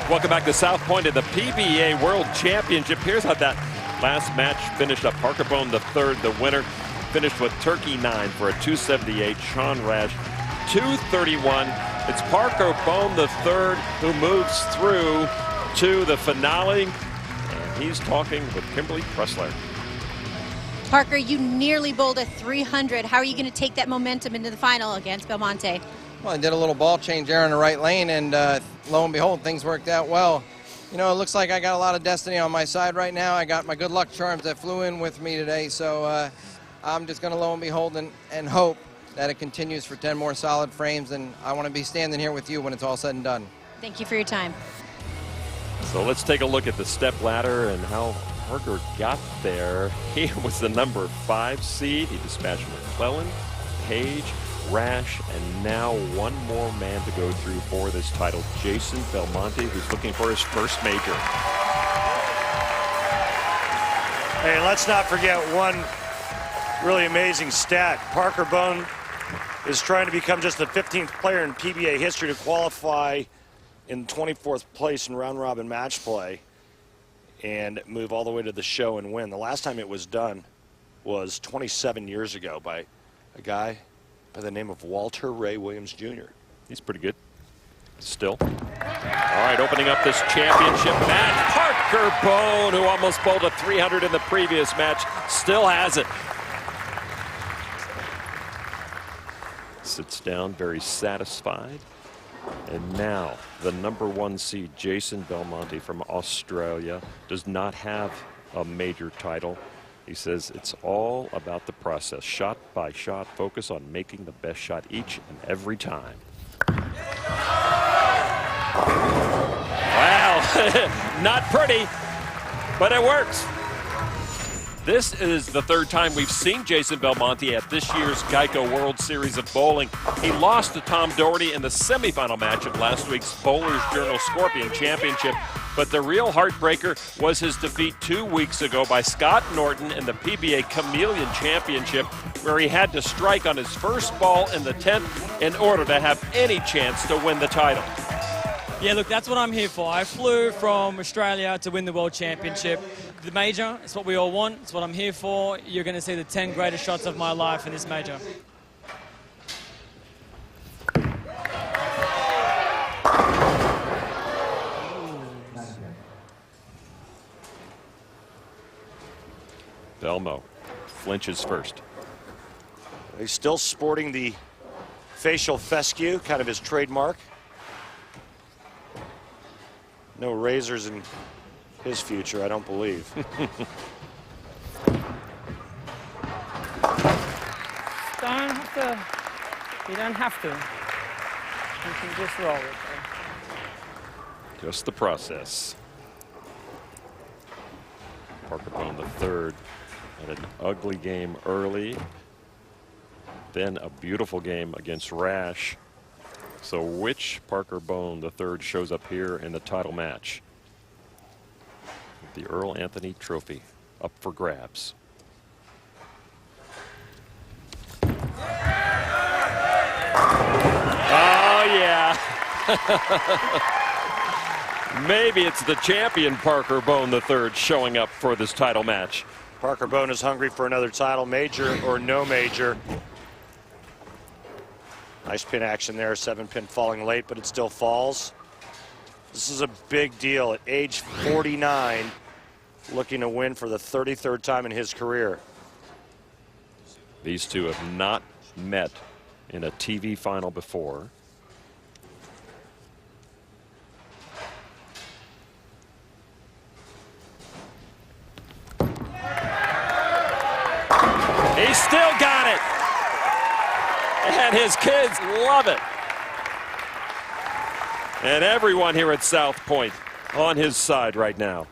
Welcome back to South Point of the PBA World Championship. Here's how that last match finished up. Parker Bone III, the winner, finished with Turkey 9 for a 278. Sean Rash 231. It's Parker Bone III who moves through to the finale, and he's talking with Kimberly Pressler. Parker, you nearly bowled a 300. How are you going to take that momentum into the final against Belmonte? Well, I did a little ball change there in the right lane, and lo and behold, things worked out well. You know, it looks like I got a lot of destiny on my side right now. I got my good luck charms that flew in with me today, so I'm just going to lo and behold and hope that it continues for 10 more solid frames, and I want to be standing here with you when it's all said and done. Thank you for your time. So let's take a look at the step ladder and how Parker got there. He was the number 5 seed. He dispatched McClellan, Page, Rash, and now one more man to go through for this title, Jason Belmonte, who's looking for his first major. Hey, let's not forget one really amazing stat. Parker Bone is trying to become just the 15th player in PBA history to qualify in 24th place in round-robin match play and move all the way to the show and win. The last time it was done was 27 years ago by a guy by the name of Walter Ray Williams Jr. He's pretty good still. All right, opening up this championship match, Parker Bone, who almost bowled a 300 in the previous match, still has it. Sits down very satisfied. And now the number 1 seed, Jason Belmonte from Australia, does not have a major title. He says it's all about the process, shot by shot, focus on making the best shot each and every time. Wow, not pretty, but it works. This is the 3rd time we've seen Jason Belmonte at this year's Geico World Series of Bowling. He lost to Tom Doherty in the semifinal match of last week's Bowler's Journal Scorpion Championship. But the real heartbreaker was his defeat 2 weeks ago by Scott Norton in the PBA Chameleon Championship, where he had to strike on his first ball in the 10th in order to have any chance to win the title. Yeah, look, that's what I'm here for. I flew from Australia to win the World Championship. The major, it's what we all want. It's what I'm here for. You're going to see the 10 greatest shots of my life in this major. Belmo flinches first. He's still sporting the facial fescue, kind of his trademark. No razors in his future, I don't believe. Don't have to. You don't have to. You can just roll it. Just the process. Parker Bone III had an ugly game early, then a beautiful game against Rash. So which Parker Bone III shows up here in the title match? The Earl Anthony Trophy up for grabs. Oh, yeah. Maybe it's the champion Parker Bone III showing up for this title match. Parker Bone is hungry for another title, major or no major. Nice pin action there, 7-pin falling late, but it still falls. This is a big deal at age 49, looking to win for the 33rd time in his career. These two have not met in a TV final before. He still got it. And his kids love it. And everyone here at South Point on his side right now.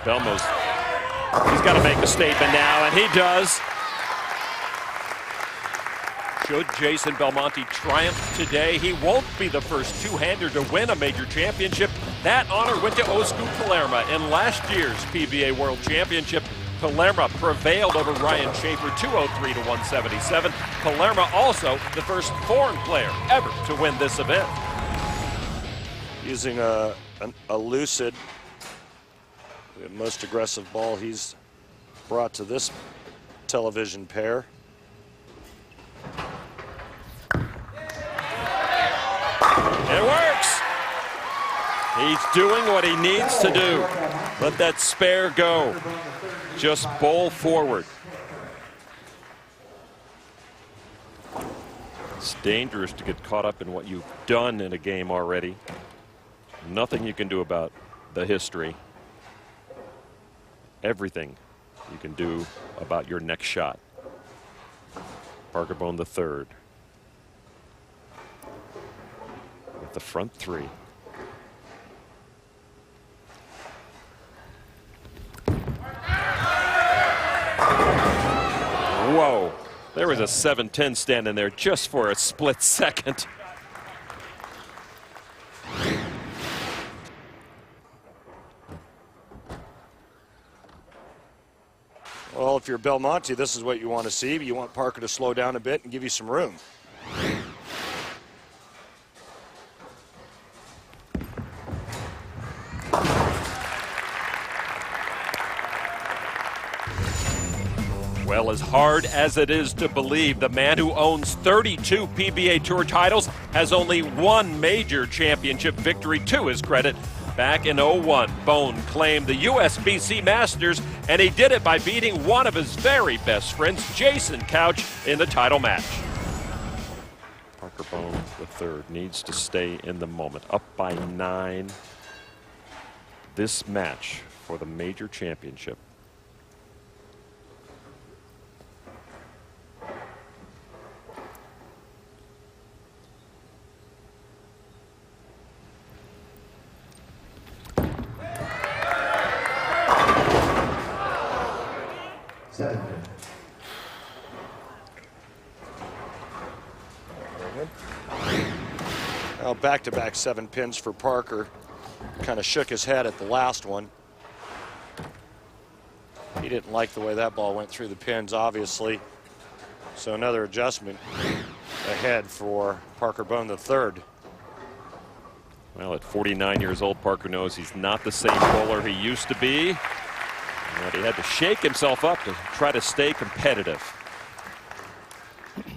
Belmo's, he's got to make a statement now, and he does. Should Jason Belmonte triumph today, he won't be the first two-hander to win a major championship. That honor went to Osku Palermo in last year's PBA World Championship. Palermo prevailed over Ryan Schaefer 203 to 177. Palermo also the first foreign player ever to win this event. Using a lucid, the most aggressive ball he's brought to this television pair. It works. He's doing what he needs to do. Let that spare go. Just bowl forward. It's dangerous to get caught up in what you've done in a game already. Nothing you can do about the history. Everything you can do about your next shot. Parker Bone III with the front three. Whoa, there was a 7-10 standing there just for a split second. Well, if you're Belmonte, this is what you want to see. You want Parker to slow down a bit and give you some room. Well, as hard as it is to believe, the man who owns 32 PBA Tour titles has only one major championship victory to his credit. Back in 01, Bone claimed the USBC Masters, and he did it by beating one of his very best friends, Jason Couch, in the title match. Parker Bone III needs to stay in the moment. Up by 9. This match for the major championship. Now back-to-back 7 pins for Parker. Kind of shook his head at the last one. He didn't like the way that ball went through the pins, obviously. So another adjustment ahead for Parker Bone III. Well, at 49 years old, Parker knows he's not the same bowler he used to be. But he had to shake himself up to try to stay competitive.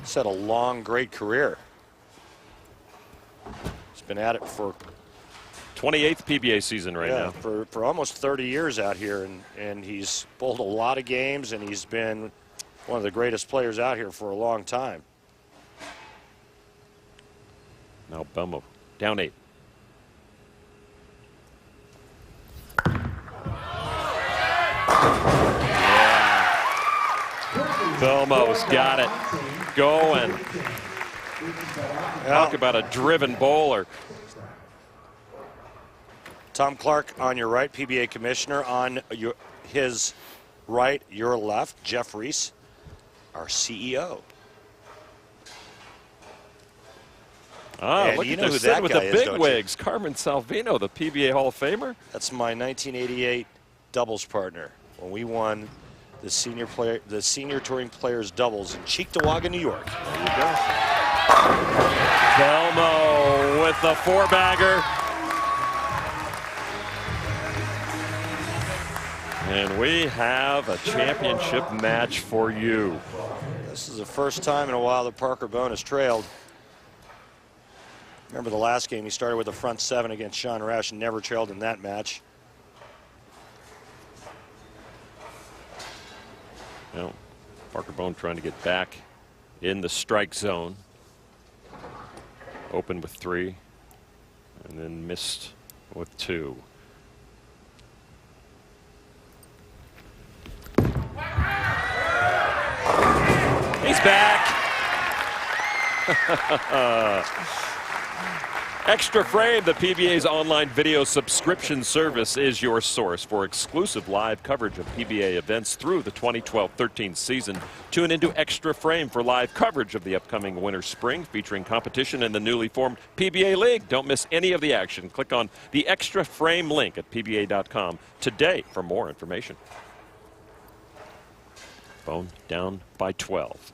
He's had a long, great career. He's been at it for 28th PBA season right now. For almost 30 years out here, and he's bowled a lot of games, and he's been one of the greatest players out here for a long time. Now Belmo down 8. Belmo's got it going. Talk about a driven bowler. Tom Clark on your right, PBA commissioner. On his right, your left, Jeff Reese, our CEO. Ah, and look you at know who this that with guy the is, big don't you? wigs. Carmen Salvino, the PBA Hall of Famer. That's my 1988 doubles partner when we won the senior touring players doubles in Cheektowaga, New York. There you go. Belmo with the 4-bagger. And we have a championship match for you. This is the first time in a while that Parker Bone has trailed. Remember the last game, he started with the front 7 against Sean Rash and never trailed in that match. Well, Parker Bone trying to get back in the strike zone. Open with 3 and then missed with 2. He's back. Extra Frame, the PBA's online video subscription service, is your source for exclusive live coverage of PBA events through the 2012-13 season. Tune into Extra Frame for live coverage of the upcoming winter-spring, featuring competition in the newly formed PBA League. Don't miss any of the action. Click on the Extra Frame link at PBA.com today for more information. Bone down by 12.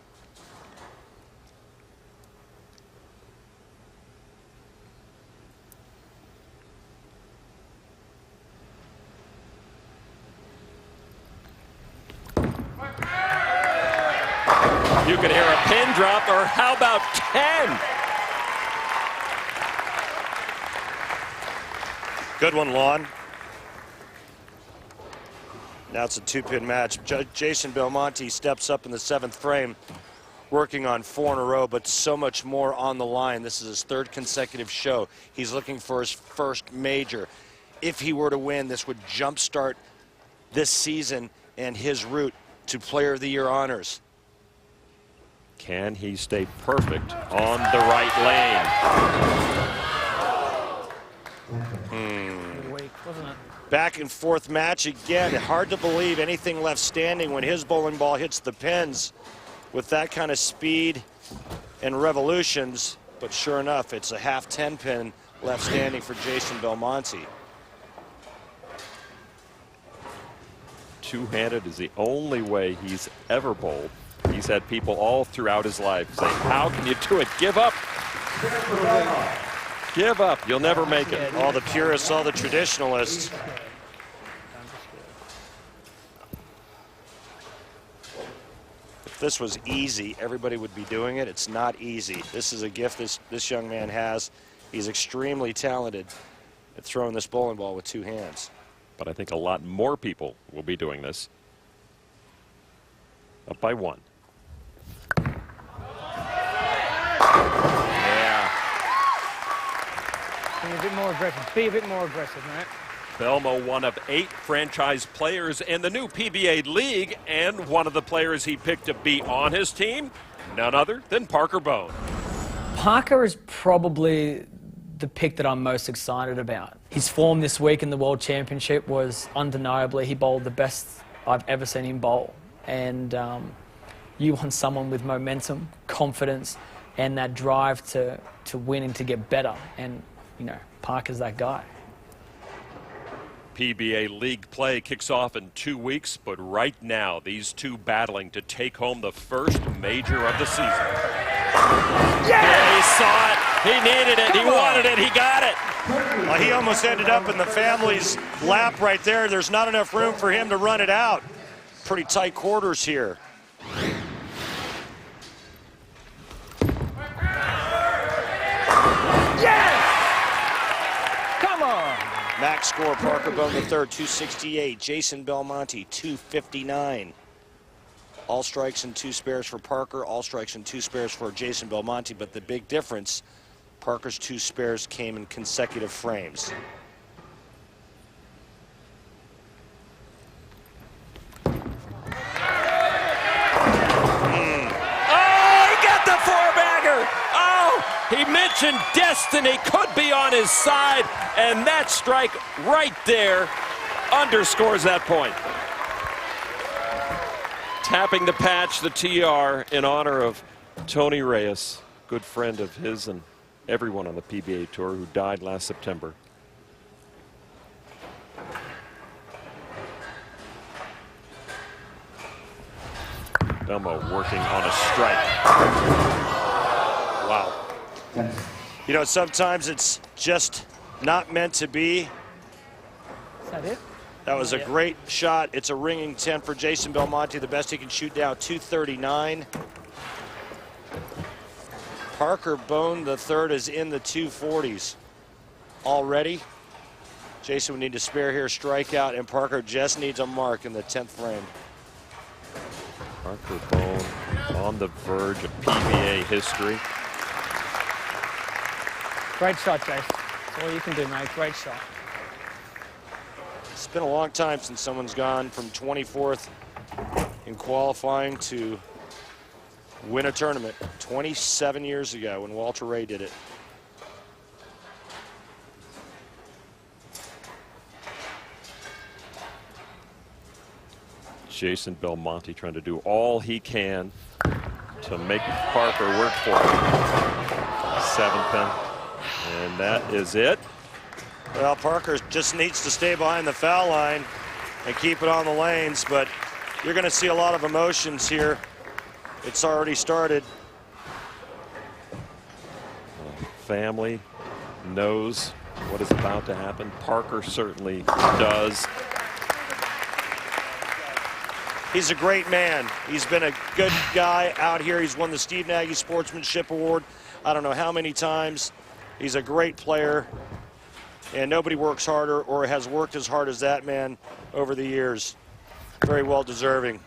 You could hear a pin drop, or how about 10? Good one, Lon. Now it's a two-pin match. Jason Belmonte steps up in the 7th frame, working on 4 in a row, but so much more on the line. This is his 3rd consecutive show. He's looking for his first major. If he were to win, this would jumpstart this season and his route to Player of the Year honors. Can he stay perfect on the right lane? Weak, wasn't it? Back and forth match again. Hard to believe anything left standing when his bowling ball hits the pins with that kind of speed and revolutions. But sure enough, it's a half 10 pin left standing for Jason Belmonte. Two-handed is the only way he's ever bowled. He's had people all throughout his life saying, how can you do it? Give up. Give up. You'll never make it. All the purists, all the traditionalists. If this was easy, everybody would be doing it. It's not easy. This is a gift this young man has. He's extremely talented at throwing this bowling ball with 2 hands. But I think a lot more people will be doing this. Up by 1. Yeah. Be a bit more aggressive. Be a bit more aggressive, mate. Belmo, one of 8 franchise players in the new PBA League, and one of the players he picked to be on his team, none other than Parker Bone. Parker is probably the pick that I'm most excited about. His form this week in the World Championship was undeniably, he bowled the best I've ever seen him bowl. And you want someone with momentum, confidence, and that drive to win and to get better. And, you know, Parker's that guy. PBA League play kicks off in 2 weeks, but right now, these two battling to take home the first major of the season. Yeah, he saw it. He needed it. He wanted it. He got it. Well, he almost ended up in the family's lap right there. There's not enough room for him to run it out. Pretty tight quarters here. Max score, Parker Bone III, 268. Jason Belmonte, 259. All strikes and 2 spares for Parker. All strikes and 2 spares for Jason Belmonte. But the big difference, Parker's 2 spares came in consecutive frames. He mentioned destiny could be on his side, and that strike right there underscores that point. Tapping the patch, the TR, in honor of Tony Reyes, good friend of his and everyone on the PBA Tour, who died last September. Belmo working on a strike. Wow. You know, sometimes it's just not meant to be. Is that it? That was a great shot. It's a ringing 10 for Jason Belmonte, the best he can shoot down, 239. Parker Bone III is in the 240s already. Jason would need to spare here, strikeout, and Parker just needs a mark in the 10th frame. Parker Bone on the verge of PBA history. Great shot, Jace. That's all you can do, mate. Great shot. It's been a long time since someone's gone from 24th in qualifying to win a tournament. 27 years ago when Walter Ray did it. Jason Belmonte trying to do all he can to make Parker work for him. 7 pin. And that is it. Well, Parker just needs to stay behind the foul line and keep it on the lanes, but you're going to see a lot of emotions here. It's already started. Family knows what is about to happen. Parker certainly does. He's a great man. He's been a good guy out here. He's won the Steve Nagy Sportsmanship Award I don't know how many times. He's a great player, and nobody works harder or has worked as hard as that man over the years. Very well deserving.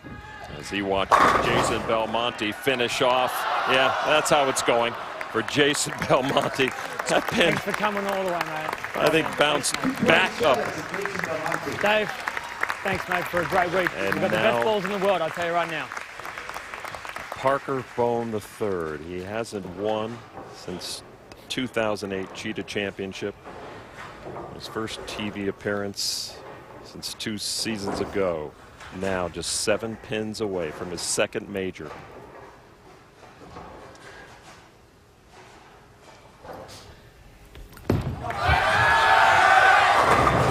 As he watches Jason Belmonte finish off. Yeah, that's how it's going for Jason Belmonte. That pin, Thanks for coming all the way, mate. I think, bounced back up. Dave, thanks, mate, for a great week. And You've got the now- best balls in the world, I'll tell you right now. Parker Bone III. He hasn't won since 2008 Cheetah Championship. His first TV appearance since 2 seasons ago. Now just 7 pins away from his second major.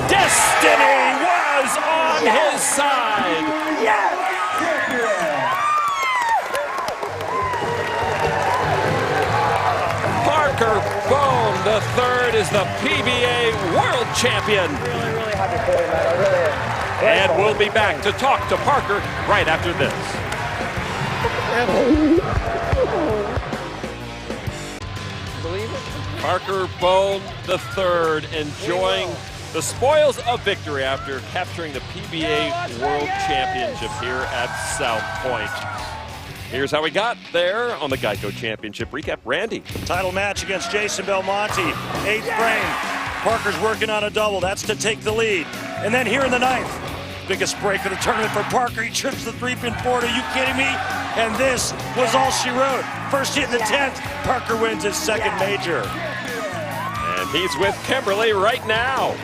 Destiny was on his side. Parker Bone III is the PBA World Champion. Really happy for you, mate. I really am. And we'll be back to talk to Parker right after this. Parker Bone III enjoying the spoils of victory after capturing the PBA World Championship here at South Point. Here's how we got there on the Geico Championship recap. Randy. Title match against Jason Belmonte, 8th frame. Parker's working on a double. That's to take the lead. And then here in the 9th, biggest break of the tournament for Parker. He trips the 3-pin forward. Are you kidding me? And this was all she wrote. First hit in the 10th. Parker wins his second major. And he's with Kimberly right now.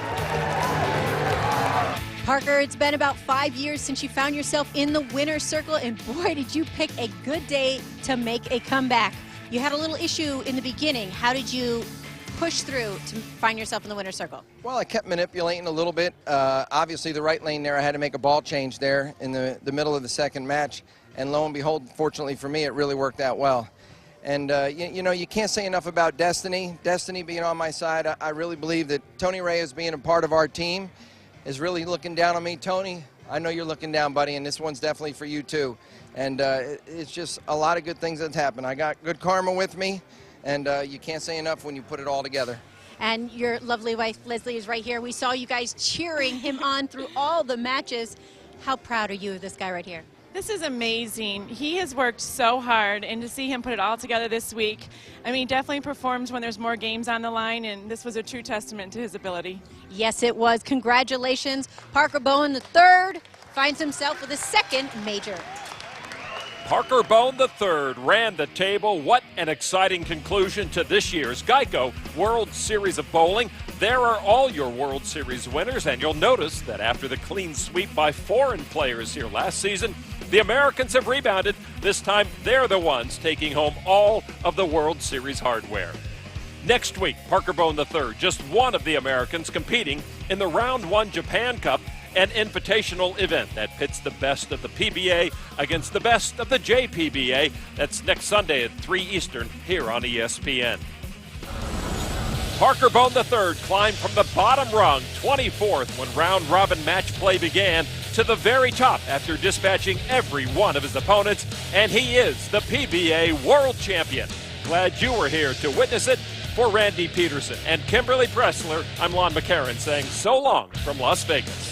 Parker, it's been about 5 years since you found yourself in the winner's circle, and boy, did you pick a good day to make a comeback. You had a little issue in the beginning. How did you push through to find yourself in the winner's circle? Well, I kept manipulating a little bit. Obviously, the right lane there, I had to make a ball change there in the middle of the second match. And lo and behold, fortunately for me, it really worked out well. And, you know, you can't say enough about Destiny. Destiny being on my side, I really believe that Tony Reyes being a part of our team is really looking down on me. Tony, I know you're looking down, buddy, and this one's definitely for you, too. And it's just a lot of good things that's happened. I got good karma with me, and you can't say enough when you put it all together. And your lovely wife, Leslie, is right here. We saw you guys cheering him on through all the matches. How proud are you of this guy right here? This is amazing. He has worked so hard, and to see him put it all together this week, I mean, definitely performs when there's more games on the line, and this was a true testament to his ability. Yes, it was. Congratulations. Parker Bowen III finds himself with his second major. Parker Bone III ran the table. What an exciting conclusion to this year's Geico World Series of Bowling. There are all your World Series winners, and you'll notice that after the clean sweep by foreign players here last season, the Americans have rebounded. This time, they're the ones taking home all of the World Series hardware. Next week, Parker Bone III, just one of the Americans competing in the Round 1 Japan Cup, an invitational event that pits the best of the PBA against the best of the JPBA. That's next Sunday at 3 Eastern here on ESPN. Parker Bone III climbed from the bottom rung, 24th, when round-robin match play began, to the very top after dispatching every one of his opponents, and he is the PBA World Champion. Glad you were here to witness it. For Randy Peterson and Kimberly Pressler, I'm Lon McCarran saying so long from Las Vegas.